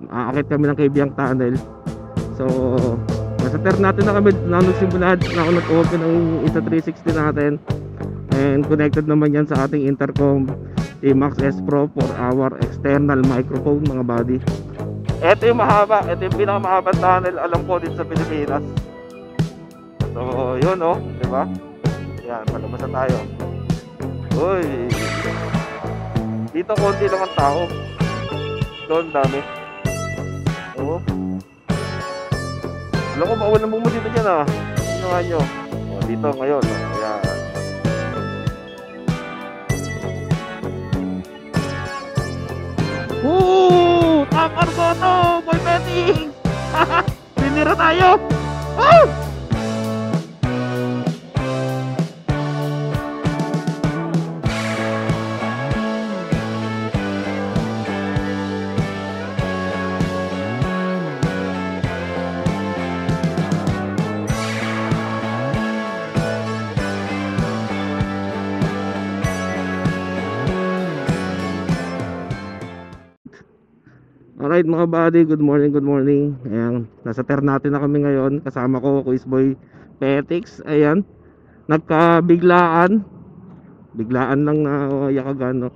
Aakit kami ng Kaibiyang Tunnel. So nasa turn natin na kami na nagsimula na ako nag-open ng Insta360 natin. And connected naman yan sa ating intercom T-Max S Pro for our external microphone mga buddy. Ito yung mahaba, ito yung pinakamahabang tunnel alam ko dito sa Pilipinas. So yun oh, diba? Yan, palabas na tayo. Uy, dito konti lang ang tao, doon dami. Oo, alam ko bawal na mo dito dyan ah. Ginawa nyo dito ngayon. Ayan. Tapar ko to, boy betting. Binira tayo. Woo! Alright mga buddy, good morning, good morning. Ayan, nasa turn natin na kami ngayon. Kasama ko, Quizboy Petix. Ayan, nagkabiglaan. Biglaan lang na yakagan, no?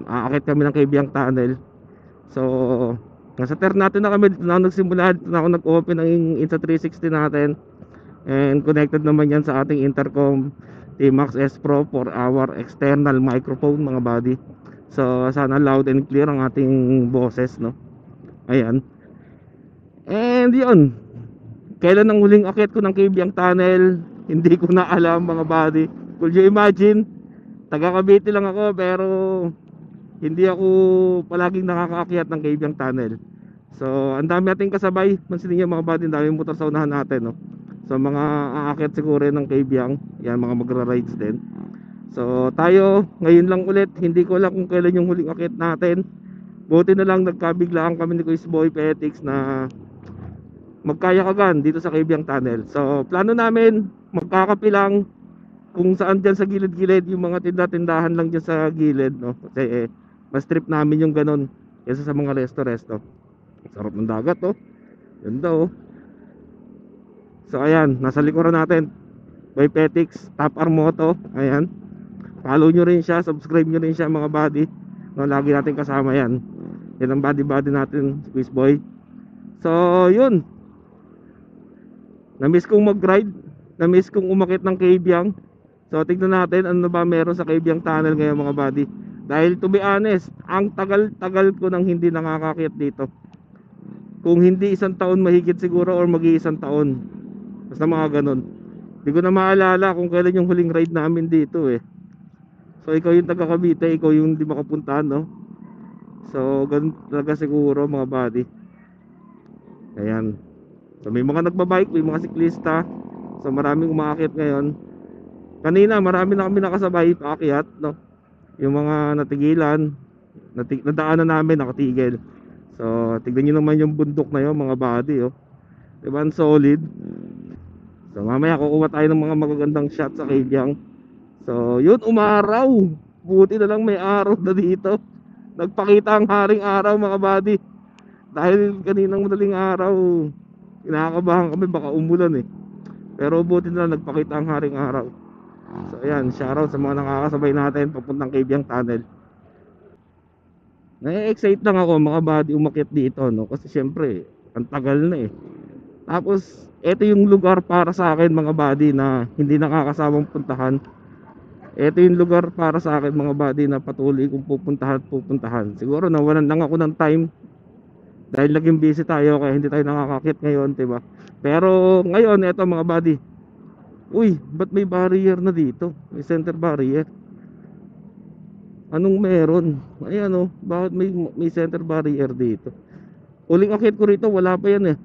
Aakit kami ng Kaibiyang Tunnel. So, nasa turn natin na kami na nagsimula na ako nag-open ng Insta360 natin. And connected naman yan sa ating intercom T-Max S Pro for our external microphone mga buddy. So, sana loud and clear ang ating boses, no? Ayan. And yun, kailan ang huling akit ko ng Kaibiyang Tunnel, hindi ko na alam mga buddy. Could you imagine, taga Cavite lang ako pero hindi ako palaging nakakaakyat ng Kaibiyang Tunnel. So ang dami nating kasabay, mansinin niyo mga buddy, ang daming motor sa unahan natin, no? So mga aakyat siguro ng Kaibiyang, yan mga magra-rides din. So tayo ngayon lang ulit, hindi ko alam kung kailan yung huling akit natin. Buti na lang nagkabiglaan kami ni Quizboy Petix na magkayakagan dito sa Kaibiyang Tunnel. So plano namin magkakape lang kung saan dyan sa gilid-gilid, yung mga tinda-tindahan lang dyan sa gilid, no? Kasi mas trip namin yung ganun kaysa sa mga resto-resto. Sarap ng dagat oh, ganda oh. So ayan, nasa likuran natin Boy Petix, Top R Moto. Ayan, follow nyo rin siya, subscribe nyo rin siya mga buddy, no? Lagi natin kasama yan. Yan ang buddy natin, Quizboy. So yun, na-miss kong mag-ride, na-miss kong umakit ng Kaibiyang. So tignan natin ano ba meron sa Kaibiyang Tunnel ngayon mga buddy. Dahil to be honest, ang tagal-tagal ko nang hindi nakakakit dito. Kung hindi isang taon mahigit siguro, or mag-iisang taon. Basta mga ganun. Hindi ko na maalala kung kailan yung huling ride namin dito eh. So ikaw yung taga Cavite, ikaw yung hindi makapuntahan, no? So ganun talaga siguro mga buddy. Ayan. So may mga nagbabike, may mga siklista. So maraming umaakit ngayon. Kanina marami na kami nakasabay paakyat, no? Yung mga natigilan, nadaanan namin nakatigil. So tignan nyo naman yung bundok na yun mga buddy oh. Diba ang solid. So mamaya kukuha tayo ng mga magagandang shot sa Kaibiyang. So yun, umaraw. Buti na lang may araw na dito. Nagpakita ang haring araw mga buddy. Dahil kaninang madaling araw kinakabahan kami baka umulan eh. Pero buti na lang nagpakita ang haring araw. So ayan, shoutout sa mga nakakasabay natin papuntang Kaibiyang Tunnel. Na-excite lang ako mga buddy umakyat dito, no? Kasi syempre ang tagal na eh. Tapos ito yung lugar para sa akin mga buddy na hindi nakakasawang puntahan. Ito yung lugar para sa akin mga buddy na patuloy kong pupuntahan. Siguro nawalan lang ako ng time dahil naging busy tayo kaya hindi tayo nakakakit ngayon, diba? Pero ngayon ito mga buddy, uy, ba't may barrier na dito? May center barrier. Anong meron? Ayan oh, bakit may center barrier dito? Uling akit ko rito, wala pa yan eh.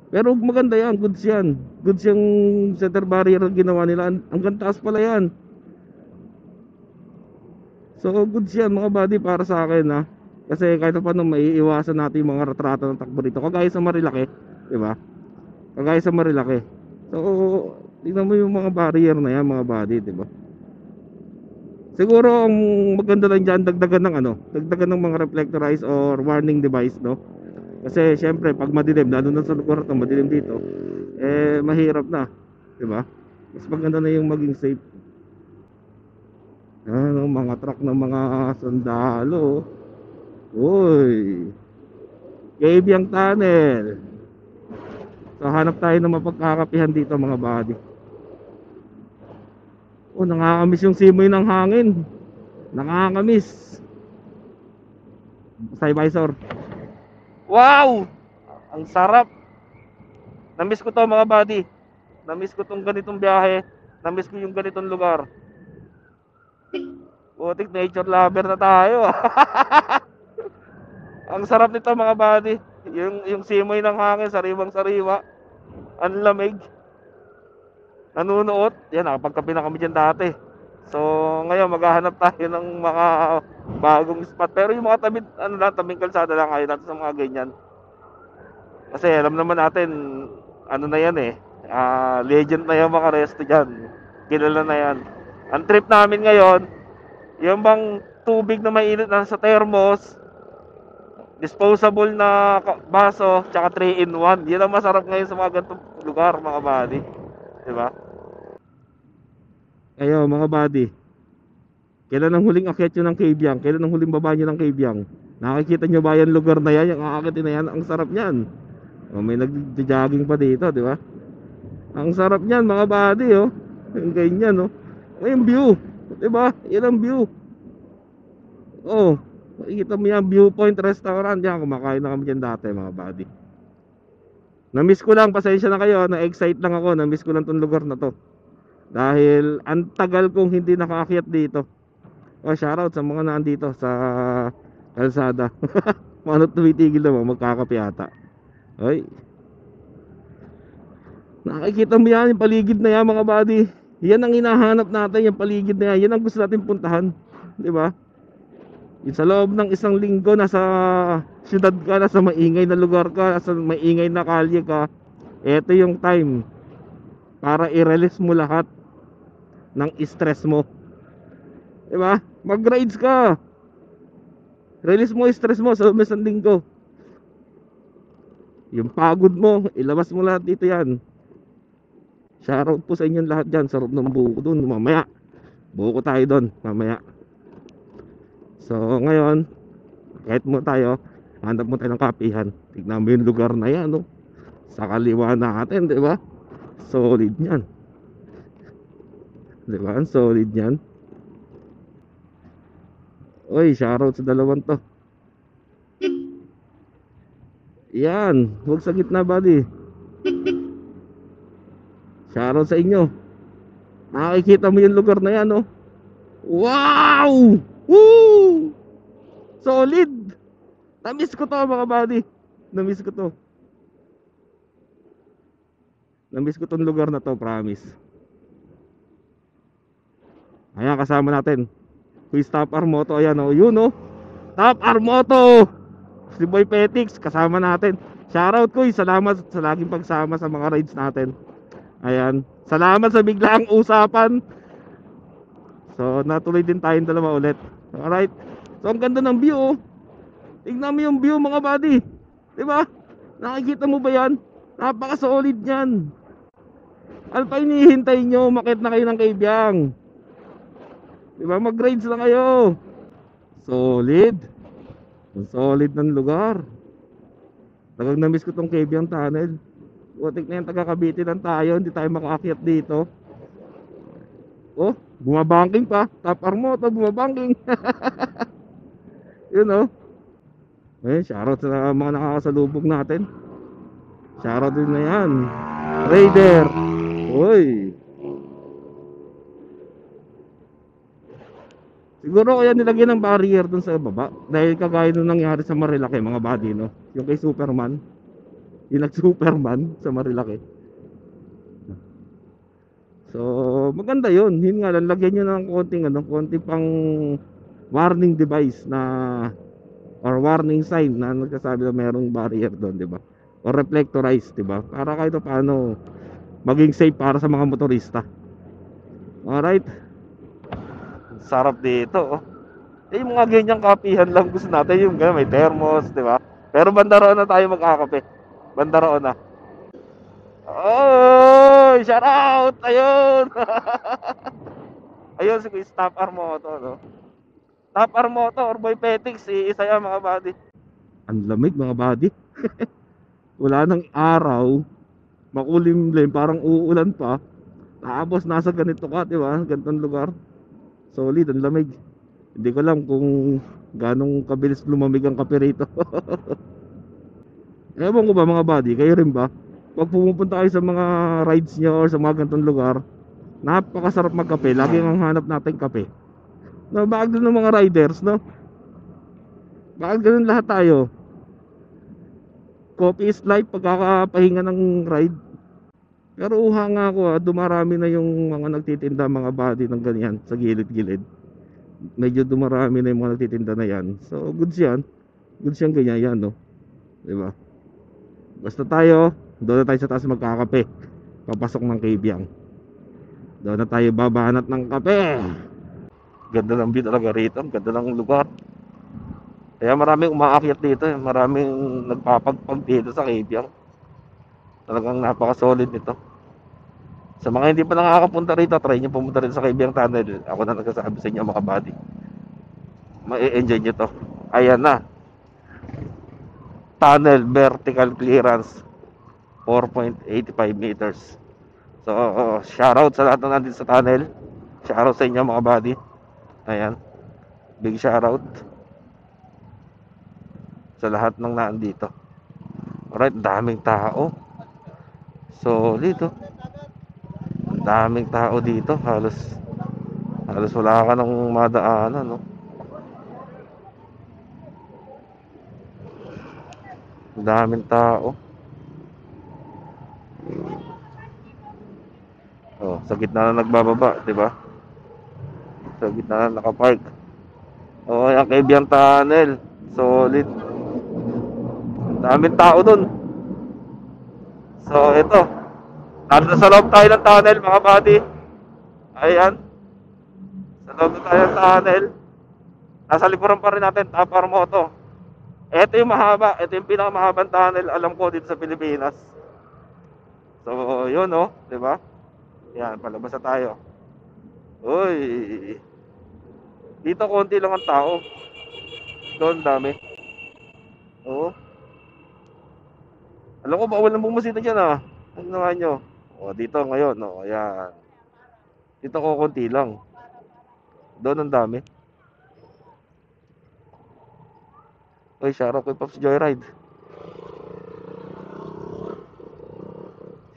Pero maganda yan, goods yan. Goods yung center barrier na ginawa nila. Hanggang taas pala yan. So goods yan mga buddy para sa akin ha. Kasi kahit pa paano maiiwasan natin yung mga retrato ng takbo dito. Kagaya sa Marilaki, diba? Kagaya sa Marilaki. So tingnan mo yung mga barrier na yan mga buddy, diba? Siguro ang maganda lang dyan, dagdagan ng ano, dagdagan ng mga reflectorized or warning device, no? Kasi syempre pag madilim, lalo na sa lugar na madilim dito, eh mahirap na, di ba? Mas maganda na yung maging safe. Ano, mga truck ng mga sundalo. Uy, Gabyang Tunnel. So hanap tayo ng mapagkakapihan dito mga buddy. Oh, nakakamiss yung simoy ng hangin. Nakakamiss. Side visor. Wow! Ang sarap. Namiss ko to mga buddy. Namiss ko tong ganitong biyahe. Namiss ko yung ganitong lugar. Butik nature lover na tayo. Ang sarap nito mga buddy. Yung simoy ng hangin, sariwang sariwa. Ang lamig. Nanunuot. Yan, nakapagkape na kami dyan dati. So ngayon maghahanap tayo ng mga bagong spot. Pero yung mga tabing, ano lang, tabing kalsada lang kayo natin sa mga ganyan. Kasi alam naman natin, ano na yan eh, legend na yung mga resto dyan. Kilala na yan. Ang trip namin ngayon, yung bang tubig na mainit na sa thermos, disposable na baso, tsaka 3 in 1. Yan ang masarap ngayon sa mga ganitong lugar mga buddy. Diba? Ayo mga buddy, kailan ang huling akyat nyo ng Cavyang? Kailan ang huling baba nyo ng Cavyang? Nakikita nyo ba yan lugar na yan? Yung aakitin na yan, ang sarap niyan. Oh, may nag-jogging pa dito, di ba? Ang sarap niyan mga buddy, oh. Yung ganyan, oh. Oh, yung view, di ba? Yan ang view. Oh, makikita mo yan, Viewpoint Restaurant. Yan, kumakain na kami dyan dati mga buddy. Na-miss ko lang, pasensya na kayo, na-excite lang ako. Na-miss ko lang tong lugar na to. Dahil ang tagal kong hindi nakaakyat dito. Oh, shoutout sa mga nandito sa kalsada. Mga tumitigil naman, magkakape ata. Oy, nakikita mo yan, yung paligid na yan mga buddy. Yan ang hinahanap natin, yung paligid na yan. Yan ang gusto natin puntahan, di ba? Yung sa loob ng isang linggo, nasa syudad ka, nasa maingay na lugar ka, nasa maingay na kalye ka. Ito yung time para i-release mo lahat ng stress mo, di ba? Mag-rides ka, release mo yung stress mo sa loob ng isang linggo. Yung pagod mo, ilabas mo lahat dito yan. Shoutout po sa inyong lahat dyan sa loob ng buko dun mamaya. Buko tayo dun mamaya. So ngayon, kahit mo tayo, hanap mo tayo ng kapihan. Tignan mo yung lugar na yan, no? Sa kaliwa natin, di ba? Solid yan, di ba? Solid yan. Oy, shoutout sa dalawang to. Yan, huwag sa gitna buddy. Shoutout sa inyo. Nakikita mo yung lugar na yan, no? Wow! Woo! Solid! Namiss ko to mga buddy. Namiss ko to. Namiss ko tong lugar na to, promise. Ayan, kasama natin Quiz Top Armoto, ayan o, yun o, Top Armoto, si Boy Petix, kasama natin. Shoutout ko, salamat sa laging pagsama sa mga rides natin. Ayan, salamat sa biglaang usapan. So natuloy din tayong dalawa ulit. Alright, so ang ganda ng view oh. Tignan mo yung view mga buddy, diba? Nakikita mo ba yan? Napaka solid yan. Ano pa hinihintay nyo? Umakyat na kayo ng Cavyang, diba? Mag rides lang kayo. Solid. Ang solid ng lugar. Tagang na-miss ko tong Cavyang Tunnel. Butik na yan, taga Cavite lang tayo, hindi tayo makaakyat dito. Oh, bumabanking pa. Top Armoto, bumabanking. Yun oh. Eh, shoutout sa mga nakakasalubog natin. Shoutout din na yan. Raider. Uy. Siguro kaya nilagyan ng barrier dun sa baba. Dahil kagaya nung nangyari sa Marilaki mga buddy, no? Yung kay Superman. Yung nag-Superman sa Marilaki. So maganda yun. Yun nga lang, lagyan nyo ng konting pang warning device na, or warning sign na nagsasabi na merong barrier doon, di ba? Or reflectorized, di ba? Para kahit paano maging safe para sa mga motorista. Alright. Sarap dito, oh. Eh, yung mga ganyang kapihan lang gusto natin, yung gano'n, may thermos, di ba? Pero banda roon na tayo magkakape. Banda roon na. Oh, shout out! Ayun! Ayun, si Kuya Top Armoto, no? Top Armoto or Boy Petix, isa yan mga buddy. Ang lamig mga buddy. Wala nang araw, makulimlim, parang uulan pa. Tapos nasa ganito ka, di ba? Ganitong lugar. Solid, ang lamig. Hindi ko alam kung ganong kabilis lumamig ang kape rito. Ewan ko ba mga buddy, kayo rin ba? Pag pumupunta kayo sa mga rides nyo or sa mga ganitong lugar, napakasarap magkape, lagi ang hanap natin kape. No, bakit ganun ng mga riders, no? Bakit ganun lahat tayo? Coffee is life, pagkakapahinga ng ride. Pero uha nga ako, dumarami na yung mga nagtitinda mga buddy ng ganyan sa gilid-gilid. Medyo dumarami na yung mga nagtitinda na yan. So goods yan. Goods yan ganyan yan, no? Diba? Basta tayo, doon na tayo sa taas magkakape. Papasok ng Kabyang. Doon na tayo babanat ng kape. Ganda ng view talaga rito. Ganda ng lugar. Kaya maraming umaakyat dito, maraming nagpapagpag dito sa Kabyang. Talagang napaka-solid nito. Sa mga hindi pa nakakapunta rito, try nyo pumunta rin sa Kabyang Tunnel. Ako na nagsasabi sa inyo mga buddy. Ma-enjoy nyo to. Ayan na. Tunnel vertical clearance 4.85 meters. So, shoutout sa lahat na nandito sa tunnel. Shoutout sa inyo mga buddy. Ayan. Big shoutout sa lahat ng nandito. Alright, daming tao. Solid, oh. Daming tao dito. Halos wala ka nang madaanan, no? Daming tao. Oh, sa gitna na nagbababa, 'di ba? Sa gitna na nakapark. Oh, yung Kabyang Tunnel. Solid. Daming tao dun. So, ito. Nasa loob tayo ng tunnel, mga buddy. Ayan. Sa loob na tayo ng tunnel. Nasa likuran pa rin natin, Tapar Moto. Ito yung mahaba. Ito yung pinakamahabang tunnel, alam ko, dito sa Pilipinas. So, yun, oh. Diba? Yan, palabas na tayo. Uy. Dito, konti lang ang tao. Doon, dami. Oo. Alam ko, bawal ng bumusita dyan, ah. Ano naman nyo? O, dito ngayon, o. Ayan. Dito ko konti lang. Doon ang dami. Uy, shoutout kay Pops Joyride.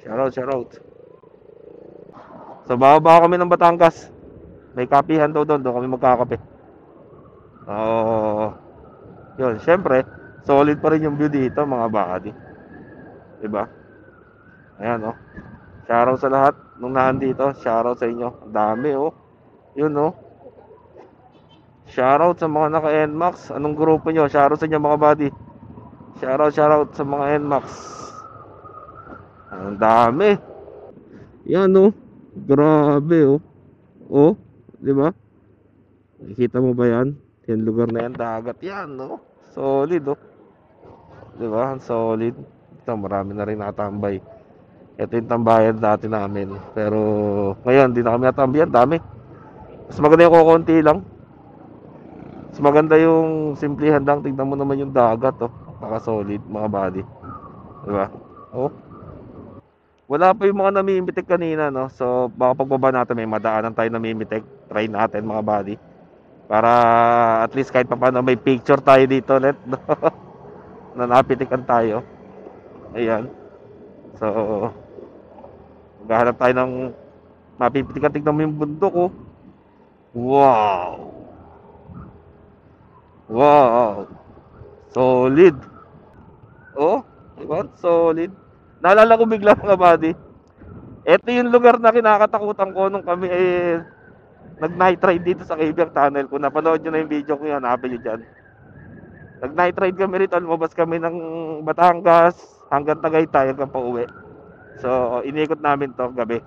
Shoutout. So, bababa kami ng Batangas. May kapihan daw doon. Doon kami magkakape. Oo. Yun, syempre, solid pa rin yung view dito, mga buddy. Diba? Ayan, oh. Shoutout sa lahat nung nandito. Shoutout sa inyo. Ang dami, oh. Yun, oh. Shoutout sa mga naka-NMAX. Anong grupo nyo? Shoutout sa inyo, mga buddy. Shoutout sa mga NMAX. Ang dami. Yan, oh. Grabe, oh. Oh, di ba? Nakikita mo ba yan? Yung lugar na yan, dagat yan, no? Solid, oh. Di ba? Solid. Ito, marami na rin natambay. Ito yung tambayan dati namin. Pero ngayon, di na kami natambayan. Dami. Mas maganda yung kukunti lang. Mas maganda yung simplihan lang. Tignan mo naman yung dagat, oh. Naka-solid, mga body. Di ba? Oh. Wala pa yung mga namimitik kanina, no? So, baka pagbaba natin may madaanan tayo namimitik. Try natin, mga body. Para at least kahit pa paano may picture tayo dito ulit, no? Na napitikan tayo. Ayan. So, maghahanap tayo ng mapipitikan. Tignan mo yung bundok, oh. Wow! Wow! Solid! Oh, diba? Solid. Naalala ko bigla, mga buddy. Ito yung lugar na kinakatakutan ko nung kami nag-night ride dito sa Kabyang Tunnel. Kung napanood nyo na yung video ko yan, hanapin nyo dyan. Nag-night ride kami rito, lumabas kami ng Batangas hanggang Tagaytay hanggang pauwi. So, iniikot namin to gabi.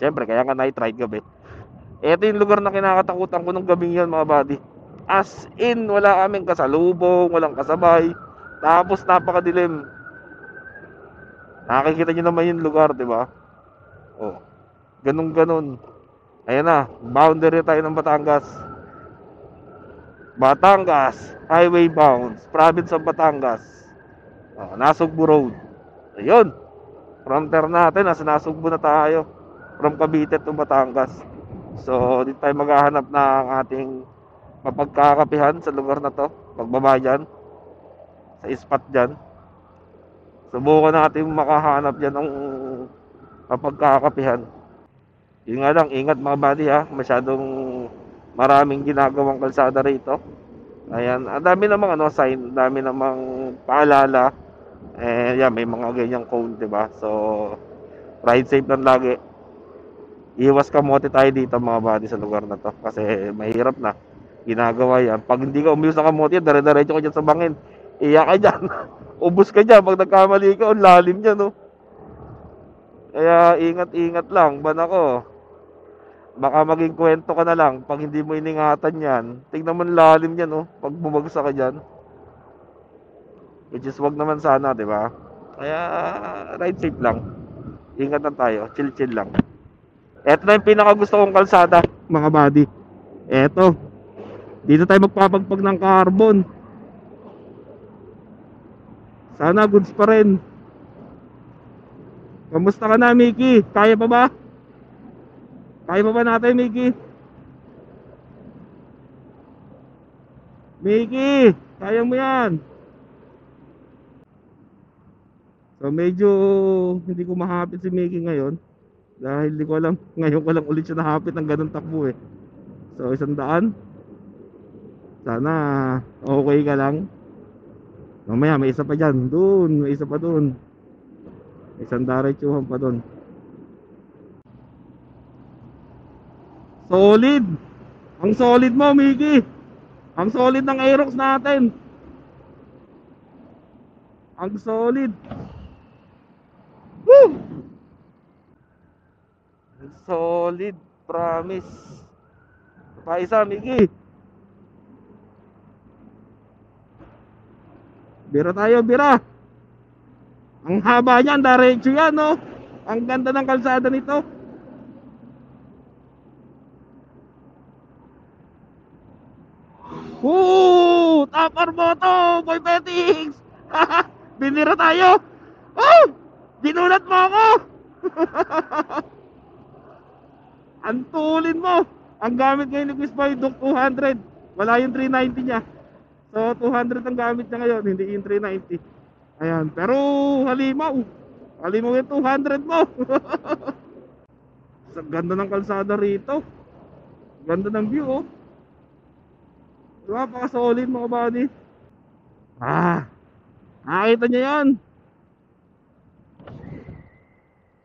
Siyempre, kaya nga night ride gabi. Ito yung lugar na kinakatakutan ko nung gabing yun mga buddy. As in, wala kaming kasalubong, walang kasabay. Tapos napakadilim. Nakikita nyo naman yung lugar, di ba? Oh, ganun-ganun. Ayan na, boundary tayo ng Batangas. Batangas, highway bounds, province of Batangas. Nasugbu Road. Ayun, from Ternate, nasa Nasugbu na tayo. From Cavite to Batangas. So, dito tayo maghahanap ng ating mapagkakapihan sa lugar na to. Pagbaba dyan, sa spot dyan. Subukan natin makahanap dyan ng mapagkakapihan. Yun nga lang, ingat mga buddy ha. Masyadong maraming ginagawang kalsada rito. Ayan, ang dami namang sign, dami namang paalala. Yan, may mga ganyang cone, diba? So, ride safe lang lagi. Iwas kamote tayo dito mga buddy sa lugar na to. Kasi mahirap na. Ginagawa yan. Pag hindi ka umiwas ng kamote, dire-diretso ka dyan sa bangin. Iyak ka dyan. Ubus ka dyan. Pag nagkamali ka, ang lalim dyan, no? Kaya ingat-ingat lang. Banako. Baka maging kwento ka na lang pag hindi mo iningatan yan. Tingnan mo lalim yan, oh. Pag bumagsak ka dyan. Which is wag naman sana, di ba? Kaya ride safe lang. Ingat lang tayo. Chill-chill lang. Eto na yung pinaka gusto kong kalsada, mga buddy. Eto. Dito tayo magpapagpag ng carbon. Sana goods pa rin. Kamusta ka na, Mickey? Kaya pa ba? Kaya pa ba natin, Mickey? Mickey, kaya mo yan. So medyo hindi ko mahapit si Mickey ngayon. Dahil hindi ko alam, ngayon ko lang ulit siya nahapit ng ganun takbo eh. So 100. Sana okay ka lang. Mamaya may isa pa dyan. Doon, may isa pa doon. May isang diretsuhan pa doon. Solid. Ang solid mo, Mickey. Ang solid ng Aerox natin. Ang solid. Woo! Ang solid, promise. Pa isa, Mickey. Bira tayo, bira. Ang haba niyan, diretso yan, no? Ang ganda ng kalsada nito. Woo! Tapar mo to, Boy Petix! Binira tayo! Oh! Dinulat mo ako! Antulin mo! Ang gamit ngayon ni Quiz Boy, Duke 200. Wala yung 390 niya. So 200 ang gamit niya ngayon, hindi yung 390. Ayan, pero halimaw. Halimaw yung 200 mo. Sa ganda ng kalsada rito. Ganda ng view, oh. Diba, paka-solid mga buddy. Nakita niya yan.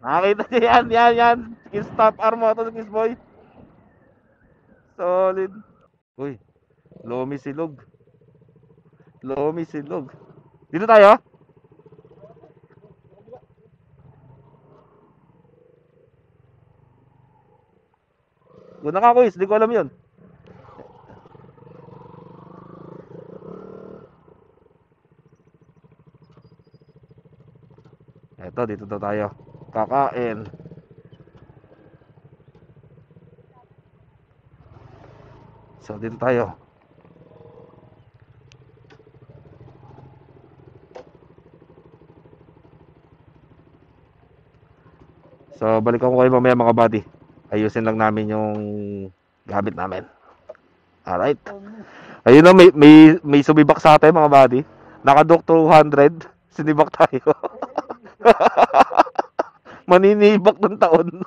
Nakita niya yan, yan. Stop arm mo ito, Kiss Boy. Solid. Uy, Lomi Silog. Lomi Silog. Dito tayo? Guna ka, Kuis, di ko alam yun. Eto, dito daw tayo kakain. So, dito tayo. So, balikan ko kayo mamaya mga buddy. Ayusin lang namin yung gamit namin. Alright. Ayun na, may sumibak sa atin mga buddy. Nakadok 200. Sinibak tayo. Maninibak ng taon.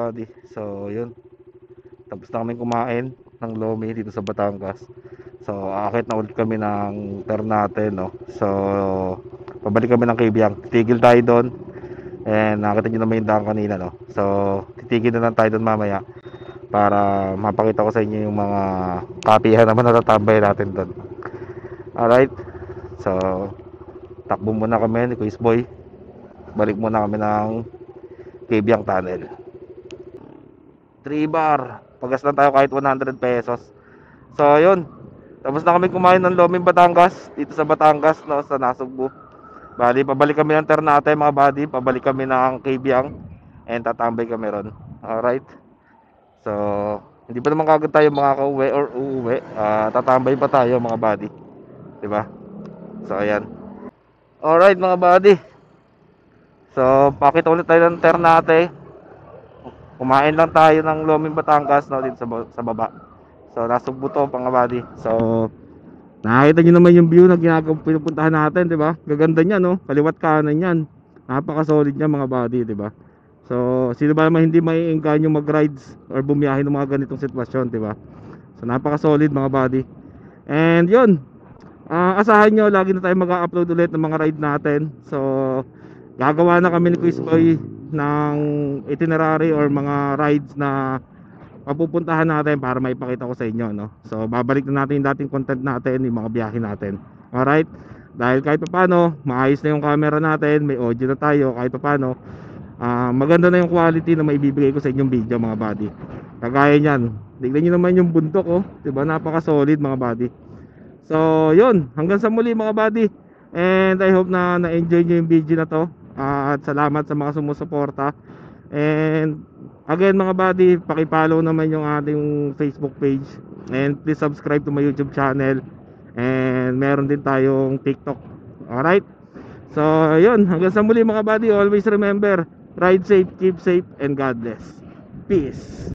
buddy. So yun, tapos na kami kumain ng lomi dito sa Batangas. So aakit na ulit kami ng Ternate, no. So pabalik kami ng Kibiang, titigil tayo doon. And nakita nyo naman yung daan kanina, no. So titigil na lang tayo doon mamaya para mapakita ko sa inyo yung mga kapihan naman na tatambay natin doon. Alright, so takbo muna kami ni Quiz Boy, balik muna kami ng Kibiang Tunnel. 3 bar, pagas lang tayo kahit 100 pesos. So yun, tapos na kami kumain ng Loming Batangas dito sa Batangas, no, sa Nasugbu. Bali, pabalik kami ng Ternate mga buddy, pabalik kami ng Kibiang and tatambay kami ron. Alright, so hindi pa naman kagad tayo makakauwi or uuwi, tatambay pa tayo mga buddy, diba? So ayan, alright mga buddy, so pakita ulit tayo ng Ternate. Kumain lang tayo ng Loming Batangas, no, dito sa baba. So Nasugbu to mga buddy. So nakita nyo naman yung view na pinupuntahan natin, di ba? Gaganda niya, no? Kaliwat kanan yan. Napaka-solid niya mga buddy, di ba? So sino ba naman hindi maiengganyo mag-rides or bumiyahe ng mga ganitong sitwasyon, di ba? So napaka-solid mga buddy. And yun, asahan nyo, lagi na tayo mag-upload ulit ng mga ride natin. So gagawa na kami ni Quiz Boy ng itinerary or mga rides na papupuntahan natin para maipakita ko sa inyo, no? So babalik na natin yung dating content natin, yung mga biyahe natin. Alright, dahil kahit paano maayos na yung camera natin, may audio na tayo, kahit paano maganda na yung quality na maibibigay ko sa inyong video mga buddy. Kagaya nyan, tignan nyo naman yung bundok, oh, diba? Napaka solid mga buddy. So yun, hanggang sa muli mga buddy. And I hope na na-enjoy nyo yung video na to. At salamat sa mga sumusuporta. And again mga buddy, paki-follow naman yung ating Facebook page. And please subscribe to my YouTube channel. And meron din tayong TikTok. Alright, so yun, hanggang sa muli mga buddy. Always remember, ride safe, keep safe, and God bless. Peace.